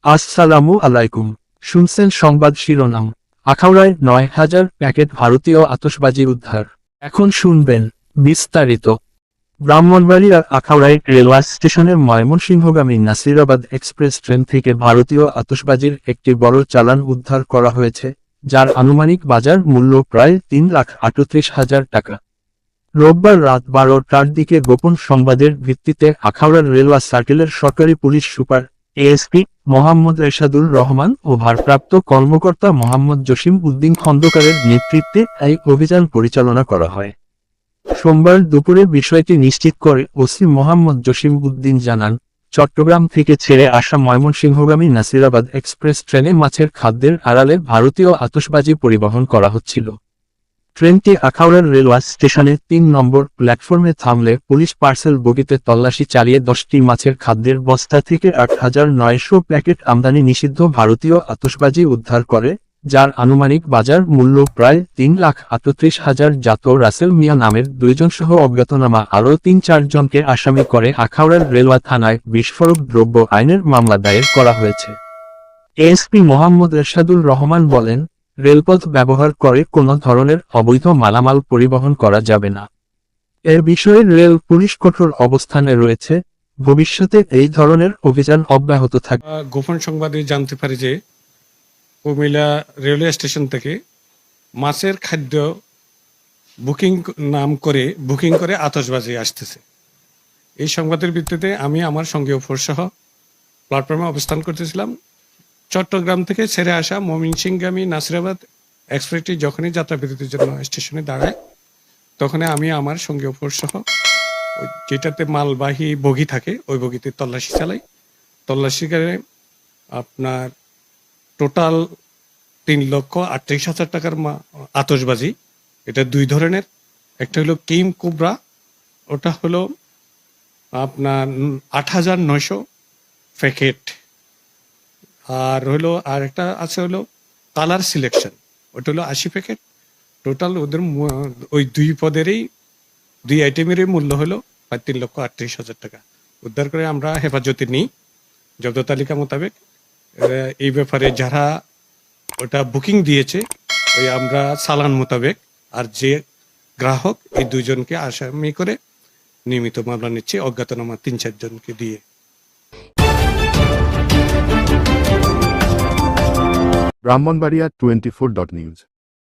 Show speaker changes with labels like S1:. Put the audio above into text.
S1: আসসালামু আলাইকুম। শুনছেন সংবাদ শিরোনাম। আখাউড়ায় ৯,০০০ প্যাকেট ভারতীয় আতশবাজি উদ্ধার। এখন শুনবেন বিস্তারিত। ব্রাহ্মণবাড়িয়ার আখাউড়ায় রেলওয়ে স্টেশনের ময়মনসিংহগামী নাসিরাবাদ এক্সপ্রেস ট্রেন থেকে ভারতীয় আতশবাজির একটি বড় চালান উদ্ধার করা হয়েছে, যার আনুমানিক বাজার মূল্য প্রায় ৩,৩৮,০০০ টাকা। রোববার রাত ১২টার দিকে গোপন সংবাদের ভিত্তিতে আখাউড়ার রেলওয়ে সার্কেলের সরকারি police super ASP Mohammad Ershadur Rahman ও ভারপ্রাপ্ত কর্মকর্তা মোহাম্মদ জসিম উদ্দিন খন্দকারের নেতৃত্বে এই অভিযান পরিচালনা করা হয়। সোমবার দুপুরে বিষয়টি নিশ্চিত করে ওসি মোহাম্মদ জসিম উদ্দিন জানান, চট্টগ্রাম থেকে ছেড়ে আসা ময়মনসিংহগামী নাসিরাবাদ এক্সপ্রেস ট্রেনে মাছের খাদ্যের আড়ালে ভারতীয় আতশবাজি পরিবহন করা হচ্ছিল। ট্রেনটি আখাউড়ার রেলওয়ে স্টেশনে ৩ নম্বর প্ল্যাটফর্মে থামলে পুলিশ পার্সেল বগিতে তল্লাশি চালিয়ে ১০টি মাছের খাদ্যের বস্তা থেকে ৮,৯০০ প্যাকেট আমদানি নিষিদ্ধ ভারতীয় আতশবাজি উদ্ধার করে, যার আনুমানিক বাজার মূল্য প্রায় ৩,৩৮,০০০। জাত রাসেল মিয়া নামের ২ জনসহ অজ্ঞাতনামা আরও ৩-৪ জনকে আসামি করে আখাউড়ার রেলওয়ে থানায় বিস্ফোরক দ্রব্য আইনের মামলা দায়ের করা হয়েছে। এএসপি মোহাম্মদ এরশাদুর রহমান বলেন, রেলপথ ব্যবহার করে কোনো ধরনের অবৈধ মালামাল পরিবহন করা যাবে না। এ বিষয়ে রেল পুলিশ কঠোর অবস্থানে রয়েছে। ভবিষ্যতে এই ধরনের অভিযান অব্যাহত থাকবে।
S2: গোপন সংবাদে জানতে পারি যে কুমিল্লা রেলওয়ে স্টেশন থেকে মাছের খাদ্য বুকিং করে আতশবাজি আসতেছে। এই সংবাদের ভিত্তিতে আমি আমার সঙ্গীয় ফোর্স সহ প্ল্যাটফর্মে অবস্থান করতেছিলাম। চট্টগ্রাম থেকে ছেড়ে আসা ময়মনসিংহগামী নাসিরাবাদ এক্সপ্রেসটি যখনই যাত্রা বিরতির জন্য স্টেশনে দাঁড়ায়, তখনই আমি আমার সঙ্গীয় ফোর্স সহ যেটাতে মালবাহী বগি থাকে ওই বগিতে তল্লাশি চালাই। তল্লাশিকারে আপনার টোটাল ৩,৩৮,০০০ টাকার আতশবাজি। এটা 2 ধরনের, একটা হলো কিম কোবরা, ওটা হলো আপনার ৮,৯০০ প্যাকেট, আর একটা আছে হলো কালার সিলেকশন, ওটা হলো ৮০ প্যাকেট। টোটাল ওদের ওই 2 পদেরই 2 আইটেমেরই মূল্য হলো প্রায় ৩,৩৮,০০০ টাকা। উদ্ধার করে আমরা হেফাজতে নিই জব্দ তালিকা মোতাবেক। এই ব্যাপারে যারা ওটা বুকিং দিয়েছে ওই আমরা চালান মোতাবেক, আর যে গ্রাহক, এই 2 জনকে আসামি করে নিয়মিত মামলা নিচ্ছে, অজ্ঞাতনামা 3-4 জনকে দিয়ে।
S3: ব্রাহ্মণবাড়িয়া 24.news